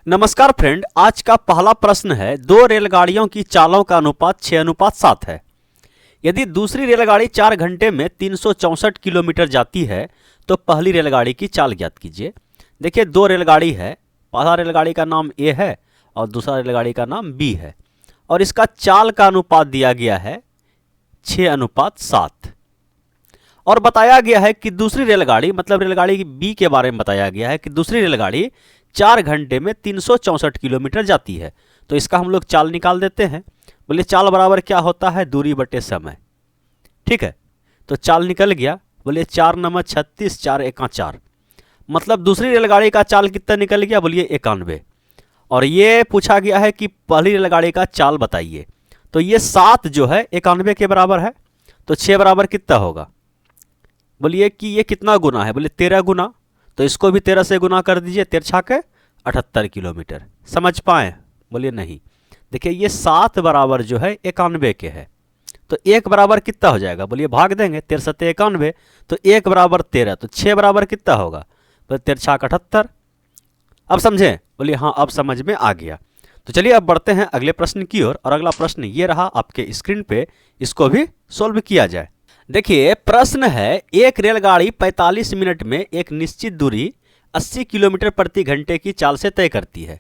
नमस्कार फ्रेंड, आज का पहला प्रश्न है दो रेलगाड़ियों की चालों का अनुपात 6:7 है। यदि दूसरी रेलगाड़ी 4 घंटे में 364 किलोमीटर जाती है तो पहली रेलगाड़ी की चाल ज्ञात कीजिए। देखिए, दो रेलगाड़ी है, पहला रेलगाड़ी का नाम ए है और दूसरा रेलगाड़ी का नाम बी है और इसका चाल का अनुपात दिया गया है 6:7 और बताया गया है कि दूसरी रेलगाड़ी मतलब रेलगाड़ी बी के बारे में बताया गया है कि दूसरी रेलगाड़ी 4 घंटे में 364 किलोमीटर जाती है। तो इसका हम लोग चाल निकाल देते हैं। बोलिए चाल बराबर क्या होता है? दूरी बटे समय। ठीक है, तो चाल निकल गया। बोलिए 4 नंबर 36, 4 एका 4, मतलब दूसरी रेलगाड़ी का चाल कितना निकल गया? बोलिए 91। और ये पूछा गया है कि पहली रेलगाड़ी का चाल बताइए। तो ये 7 जो है 91 के बराबर है, तो 6 बराबर कितना होगा? बोलिए कि ये कितना गुना है? बोलिए 13 गुना, तो इसको भी 13 से गुना कर दीजिए, 13 छाके 78 किलोमीटर। समझ पाए? बोलिए नहीं। देखिए ये 7 बराबर जो है 91 के है, तो 1 बराबर कितना हो जाएगा? बोलिए भाग देंगे, 13 सत्ते 91, तो 1 बराबर 13, तो 6 बराबर कितना होगा? बोले 13 छाक 78। अब समझें? बोलिए हाँ, अब समझ में आ गया। तो चलिए अब बढ़ते हैं अगले प्रश्न की ओर, और अगला प्रश्न ये रहा आपके स्क्रीन पे, इसको भी सोल्व किया जाए। देखिए प्रश्न है, एक रेलगाड़ी 45 मिनट में एक निश्चित दूरी 80 किलोमीटर प्रति घंटे की चाल से तय करती है।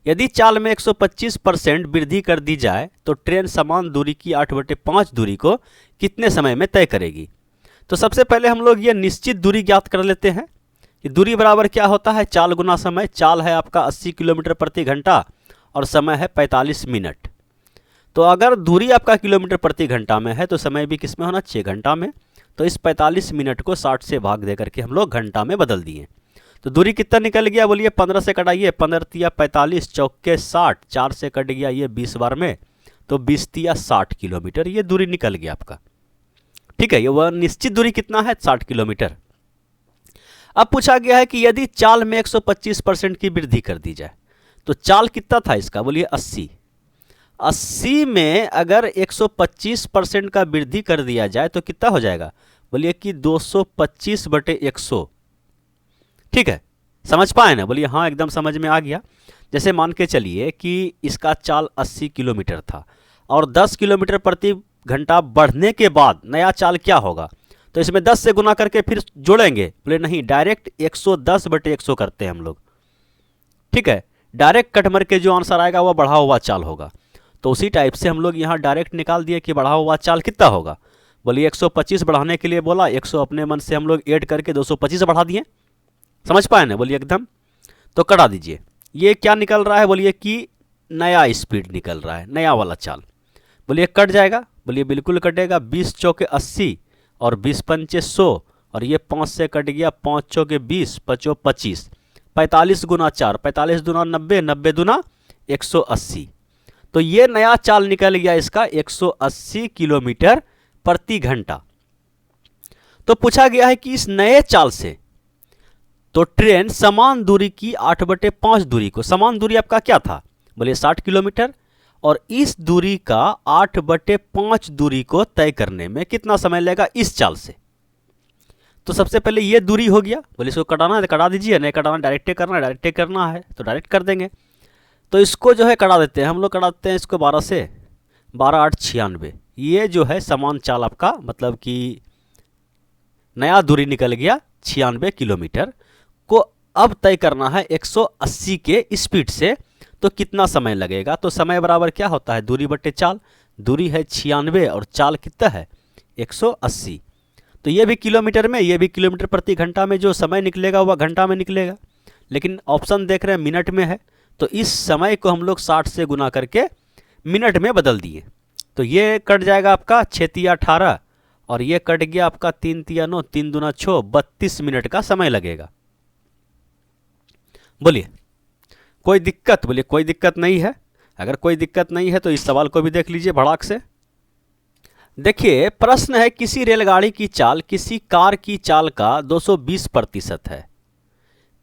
यदि चाल में 125% वृद्धि कर दी जाए तो ट्रेन समान दूरी की 8/5 दूरी को कितने समय में तय करेगी? तो सबसे पहले हम लोग ये निश्चित दूरी ज्ञात कर लेते हैं कि दूरी बराबर क्या होता है? चाल गुना समय। चाल है आपका 80 किलोमीटर प्रति घंटा और समय है 45 मिनट। तो अगर दूरी आपका किलोमीटर प्रति घंटा में है तो समय भी किस में होना? 6 घंटा में। तो इस 45 मिनट को 60 से भाग दे करके हम लोग घंटा में बदल दिए। तो दूरी कितना निकल गया? बोलिए 15 से कटाइए, 15 तिया 45, चौके 60, 4 से कट गया ये 20 बार में, तो 20 तिया 60 किलोमीटर ये दूरी निकल गया आपका। ठीक है, ये वह निश्चित दूरी कितना है? 60 किलोमीटर। अब पूछा गया है कि यदि चाल में 125% की वृद्धि कर दी जाए तो चाल कितना था इसका? बोलिए 80। 80 में अगर 125% का वृद्धि कर दिया जाए तो कितना हो जाएगा? बोलिए कि 225/100। ठीक है, समझ पाए ना? बोलिए हाँ, एकदम समझ में आ गया। जैसे मान के चलिए कि इसका चाल 80 किलोमीटर था और 10 किलोमीटर प्रति घंटा बढ़ने के बाद नया चाल क्या होगा? तो इसमें 10 से गुना करके फिर जोड़ेंगे? बोले नहीं, डायरेक्ट 110/100 करते हैं हम लोग। ठीक है, डायरेक्ट कट मर के जो आंसर आएगा वह बढ़ा हुआ चाल होगा। तो उसी टाइप से हम लोग यहाँ डायरेक्ट निकाल दिए कि बढ़ा हुआ चाल कितना होगा। बोलिए 125 बढ़ाने के लिए बोला, 100 अपने मन से हम लोग ऐड करके 225 बढ़ा दिए। समझ पाए ना? बोलिए एकदम। तो कटा दीजिए, ये क्या निकल रहा है? बोलिए कि नया स्पीड निकल रहा है, नया वाला चाल। बोलिए कट जाएगा? बोलिए बिल्कुल कटेगा। 20 चौके 80 और 20 पंचे 100 और ये 5 से कट गया, 5 चौके 20, 5 25, 45 गुना 4, 45 दूना 90, 90 दूना 180। तो ये नया चाल निकल गया इसका 180 किलोमीटर प्रति घंटा। तो पूछा गया है कि इस नए चाल से तो ट्रेन समान दूरी की 8/5 दूरी को, समान दूरी आपका क्या था? बोलिए 60 किलोमीटर, और इस दूरी का 8/5 दूरी को तय करने में कितना समय लगेगा इस चाल से? तो सबसे पहले ये दूरी हो गया। बोले इसको कटाना है तो कटा दीजिए, नहीं कटाना डायरेक्टे करना है, डायरेक्टे करना है तो डायरेक्ट कर देंगे। तो इसको जो है कटा देते हैं हम लोग, कटा देते हैं इसको 12 से, 12 8 96। ये जो है समान चाल आपका, मतलब कि नया दूरी निकल गया 96 किलोमीटर को अब तय करना है 180 के स्पीड से। तो कितना समय लगेगा? तो समय बराबर क्या होता है? दूरी बटे चाल। दूरी है 96 और चाल कितना है? 180। तो ये भी किलोमीटर में, ये भी किलोमीटर प्रति घंटा में, जो समय निकलेगा वह घंटा में निकलेगा, लेकिन ऑप्शन देख रहे हैं मिनट में है। तो इस समय को हम लोग 60 से गुना करके मिनट में बदल दिए। तो ये कट जाएगा आपका 6 तिया 18 और ये कट गया आपका 3 तिया 9, 3 दूना 6, 32 मिनट का समय लगेगा। बोलिए कोई दिक्कत? बोलिए कोई दिक्कत नहीं है। अगर कोई दिक्कत नहीं है तो इस सवाल को भी देख लीजिए भड़ाक से। देखिए प्रश्न है, किसी रेलगाड़ी की चाल किसी कार की चाल का 220% है।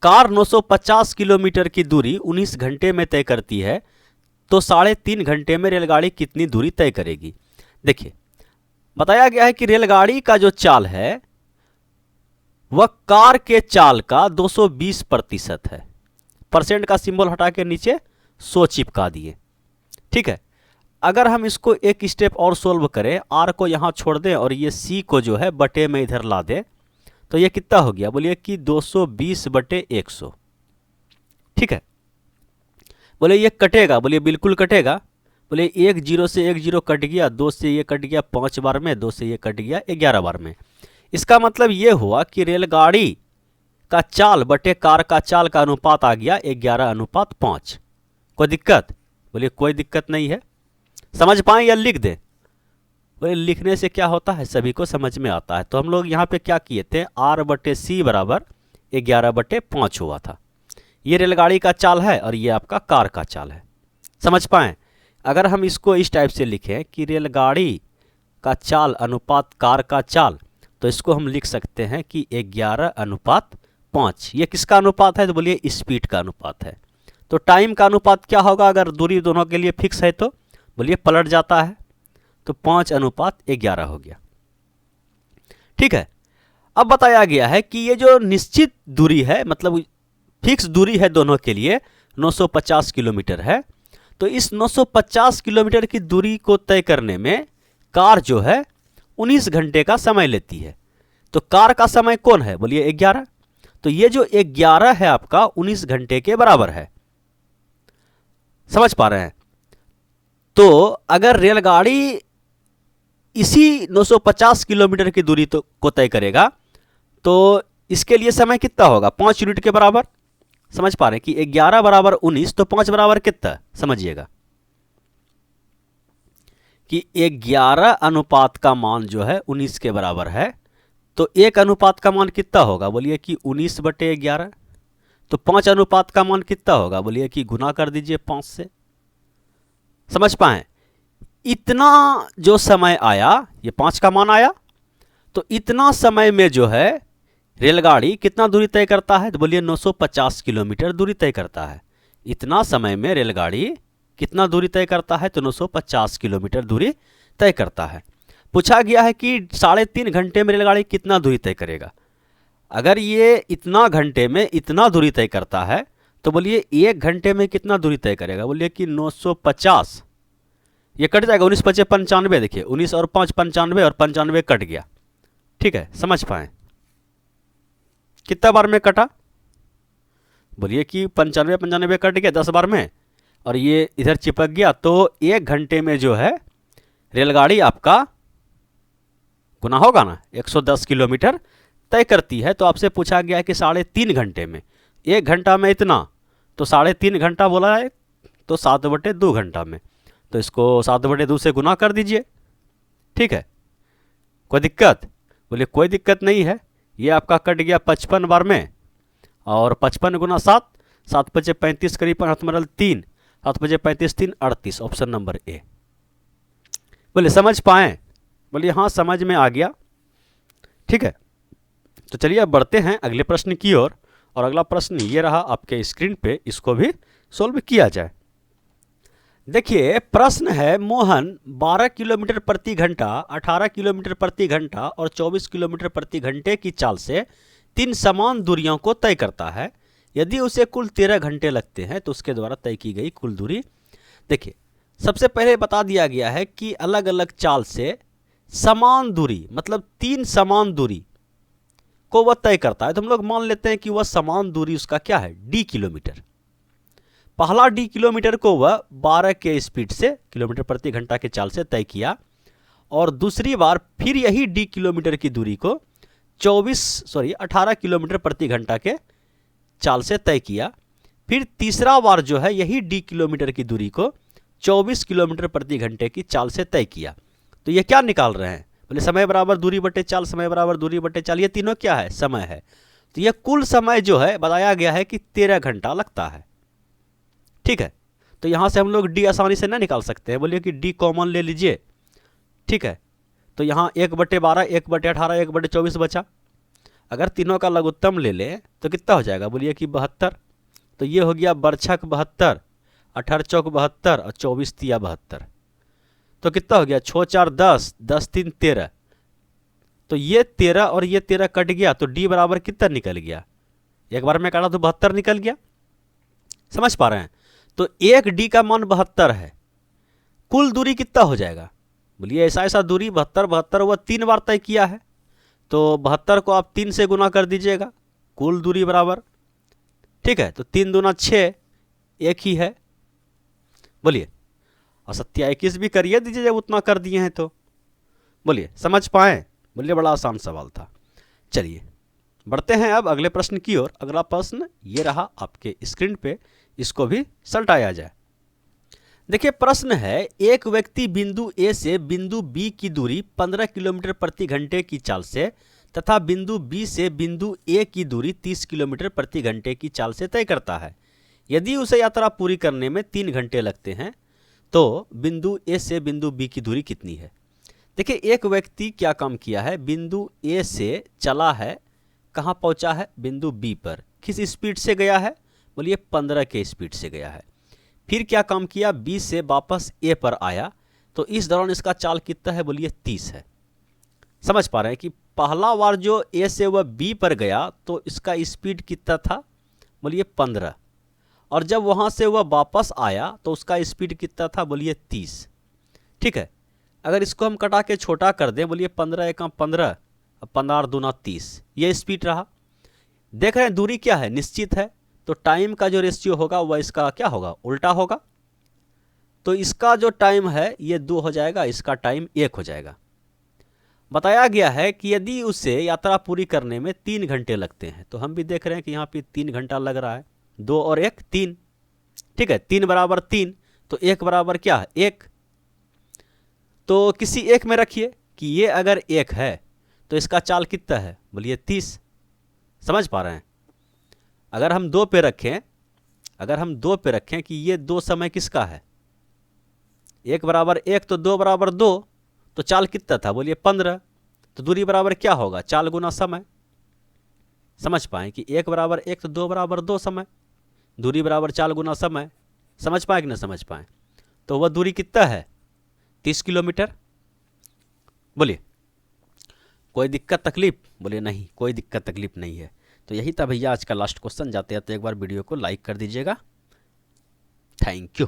कार 950 किलोमीटर की दूरी 19 घंटे में तय करती है, तो 3.5 घंटे में रेलगाड़ी कितनी दूरी तय करेगी? देखिए बताया गया है कि रेलगाड़ी का जो चाल है वह कार के चाल का 220% है। परसेंट का सिंबल हटा के नीचे 100 चिपका दिए। ठीक है, अगर हम इसको एक स्टेप और सोल्व करें, आर को यहाँ छोड़ दें और ये सी को जो है बटे में इधर ला दें, तो ये कितना हो गया, बोलिए कि 220 बटे 100। ठीक है, बोले ये कटेगा, बोलिए बिल्कुल कटेगा। बोले 1 0 से 1 0 कट गया, 2 से ये कट गया 5 बार में, 2 से ये कट गया 11 बार में। इसका मतलब ये हुआ कि रेलगाड़ी का चाल बटे कार का चाल का अनुपात आ गया 11:5। कोई दिक्कत? बोलिए कोई दिक्कत नहीं है। समझ पाए या लिख दें? बोले लिखने से क्या होता है, सभी को समझ में आता है। तो हम लोग यहाँ पे क्या किए थे, R बटे सी बराबर 11/5 हुआ था। ये रेलगाड़ी का चाल है और ये आपका कार का चाल है। समझ पाए? अगर हम इसको इस टाइप से लिखें कि रेलगाड़ी का चाल अनुपात कार का चाल, तो इसको हम लिख सकते हैं कि 11:5। ये किसका अनुपात है, तो बोलिए स्पीड का अनुपात है। तो टाइम का अनुपात क्या होगा, अगर दूरी दोनों के लिए फिक्स है तो बोलिए पलट जाता है, तो 5:11 हो गया। ठीक है, अब बताया गया है कि ये जो निश्चित दूरी है, मतलब फिक्स दूरी है दोनों के लिए, 950 किलोमीटर है। तो इस 950 किलोमीटर की दूरी को तय करने में कार जो है 19 घंटे का समय लेती है। तो कार का समय कौन है, बोलिए 11। तो ये जो 11 है आपका 19 घंटे के बराबर है। समझ पा रहे हैं? तो अगर रेलगाड़ी इसी 950 किलोमीटर की दूरी को तय करेगा, तो इसके लिए समय कितना होगा, 5 यूनिट के बराबर। समझ पा रहे हैं कि 11 बराबर 19, तो 5 बराबर कितना, समझिएगा कि 11 अनुपात का मान जो है 19 के बराबर है। तो 1 अनुपात का मान कितना होगा, बोलिए कि 19 बटे 11। तो 5 अनुपात का मान कितना होगा, बोलिए कि गुना कर दीजिए 5 से। समझ पाए? इतना जो समय आया, ये 5 का मान आया, तो इतना समय में जो है रेलगाड़ी कितना दूरी तय करता है, तो बोलिए 950 किलोमीटर दूरी तय करता है। इतना समय में रेलगाड़ी कितना दूरी तय करता है, तो 950 किलोमीटर दूरी तय करता है। पूछा गया है कि 3.5 घंटे में रेलगाड़ी कितना दूरी तय करेगा। अगर ये इतना घंटे में इतना दूरी तय करता है, तो बोलिए 1 घंटे में कितना दूरी तय करेगा, बोलिए कि 950। ये कट जाएगा, 19 × 5 = 95। देखिए 19 और 5 95 और 95 कट गया। ठीक है, समझ पाए? कितना बार में कटा, बोलिए कि 95 कट गया 10 बार में, और ये इधर चिपक गया। तो 1 घंटे में जो है रेलगाड़ी आपका गुना होगा ना, 110 किलोमीटर तय करती है। तो आपसे पूछा गया है कि 3.5 घंटे में, 1 घंटा में इतना, तो 3.5 घंटा बोला है, तो 7/2 घंटा में। तो इसको 7/2 से गुना कर दीजिए। ठीक है, कोई दिक्कत? बोलिए कोई दिक्कत नहीं है। ये आपका कट गया 55 बार में, और 55 × 7, 7 × 5 = 35, करीब हाथ में 3, 7 × 5 = 35, 3 38। Option number A. बोले समझ पाए? बोलिए हाँ समझ में आ गया। ठीक है, तो चलिए अब बढ़ते हैं अगले प्रश्न की ओर। और अगला प्रश्न ये रहा आपके स्क्रीन पे, इसको भी सोल्व किया जाए। देखिए प्रश्न है, मोहन 12 किलोमीटर प्रति घंटा, 18 किलोमीटर प्रति घंटा और 24 किलोमीटर प्रति घंटे की चाल से 3 समान दूरियों को तय करता है। यदि उसे कुल 13 घंटे लगते हैं तो उसके द्वारा तय की गई कुल दूरी। देखिए सबसे पहले बता दिया गया है कि अलग अलग चाल से समान दूरी, मतलब 3 समान दूरी को वह तय करता है। तो हम लोग मान लेते हैं कि वह समान दूरी उसका क्या है, d किलोमीटर। पहला d किलोमीटर को वह 12 के स्पीड से, किलोमीटर प्रति घंटा के चाल से तय किया, और दूसरी बार फिर यही d किलोमीटर की दूरी को 18 किलोमीटर प्रति घंटा के चाल से तय किया। फिर तीसरा बार जो है यही d किलोमीटर की दूरी को 24 किलोमीटर प्रति घंटे की चाल से तय किया। तो ये क्या निकाल रहे हैं, बोले समय बराबर दूरी बटे चाल, समय बराबर दूरी बटे चाल। ये तीनों क्या है, समय है। तो ये कुल समय जो है बताया गया है कि 13 घंटा लगता है। ठीक है, तो यहाँ से हम लोग d आसानी से ना निकाल सकते हैं। बोलिए कि d कॉमन ले लीजिए। ठीक है, तो यहाँ 1/12, 1/18, 1/24 बचा। अगर तीनों का लघुत्तम ले लें तो कितना हो जाएगा, बोलिए कि 72। तो ये हो गया बरछक 72, 18 चौक 72 और 24 तिया 72। तो कितना हो गया, 6 4 10, 10 3 13। तो ये 13 और ये 13 कट गया, तो d बराबर कितना निकल गया, एक बार में काटा तो 72 निकल गया। समझ पा रहे हैं? तो 1d का मान 72 है, कुल दूरी कितना हो जाएगा? बोलिए ऐसा ऐसा दूरी 72 72 वह 3 बार तय किया है, तो 72 को आप 3 से गुना कर दीजिएगा, कुल दूरी बराबर, ठीक है, तो 3 दूना 6, एक ही है। बोलिए, और 27 भी करिए दीजिए जब उतना कर दिए हैं तो। बोलिए समझ पाए? बोलिए बड़ा आसान सवाल था। चलिए बढ़ते हैं अब अगले प्रश्न की ओर। अगला प्रश्न ये रहा आपके स्क्रीन पे, इसको भी सल्टाया जाए। देखिए प्रश्न है, एक व्यक्ति बिंदु ए से बिंदु बी की दूरी 15 किलोमीटर प्रति घंटे की चाल से तथा बिंदु बी से बिंदु ए की दूरी 30 किलोमीटर प्रति घंटे की चाल से तय करता है। यदि उसे यात्रा पूरी करने में 3 घंटे लगते हैं तो बिंदु ए से बिंदु बी की दूरी कितनी है? देखिए एक व्यक्ति क्या काम किया है, बिंदु ए से चला है, कहाँ पहुँचा है? बिंदु बी पर। किस स्पीड से गया है? बोलिए 15 के स्पीड से गया है। फिर क्या काम किया, बी से वापस ए पर आया, तो इस दौरान इसका चाल कितना है? बोलिए 30 है। समझ पा रहे हैं कि पहला बार जो ए से वह बी पर गया तो इसका स्पीड कितना था? बोलिए 15, और जब वहाँ से वह वापस आया तो उसका स्पीड कितना था? बोलिए 30। ठीक है, अगर इसको हम कटा के छोटा कर दें, बोलिए 15 एकम 15, 15 दूना 30, ये स्पीड रहा। देख रहे हैं दूरी क्या है? निश्चित है, तो टाइम का जो रेशियो होगा वह इसका क्या होगा? उल्टा होगा। तो इसका जो टाइम है ये 2 हो जाएगा, इसका टाइम 1 हो जाएगा। बताया गया है कि यदि उसे यात्रा पूरी करने में 3 घंटे लगते हैं, तो हम भी देख रहे हैं कि यहाँ पे 3 घंटा लग रहा है, 2 और 1 3, ठीक है, 3 बराबर 3, तो 1 बराबर क्या है? 1। तो किसी एक में रखिए कि ये अगर 1 है तो इसका चाल कितना है? बोलिए 30। समझ पा रहे हैं? अगर हम 2 पे रखें कि ये 2 समय किसका है? 1 बराबर 1 तो 2 बराबर 2, तो चाल कितना था? बोलिए 15। तो दूरी बराबर क्या होगा? चाल गुना समय। समझ पाए कि 1 बराबर 1 तो 2 बराबर 2 समय, दूरी बराबर चाल गुना समय। समझ पाए कि ना समझ पाए? तो वह दूरी कितना है? 30 किलोमीटर। बोलिए कोई दिक्कत तकलीफ? बोलिए नहीं, कोई दिक्कत तकलीफ नहीं है। तो यही था भैया आज का लास्ट क्वेश्चन। जाते जाते एक बार वीडियो को लाइक कर दीजिएगा। Thank you.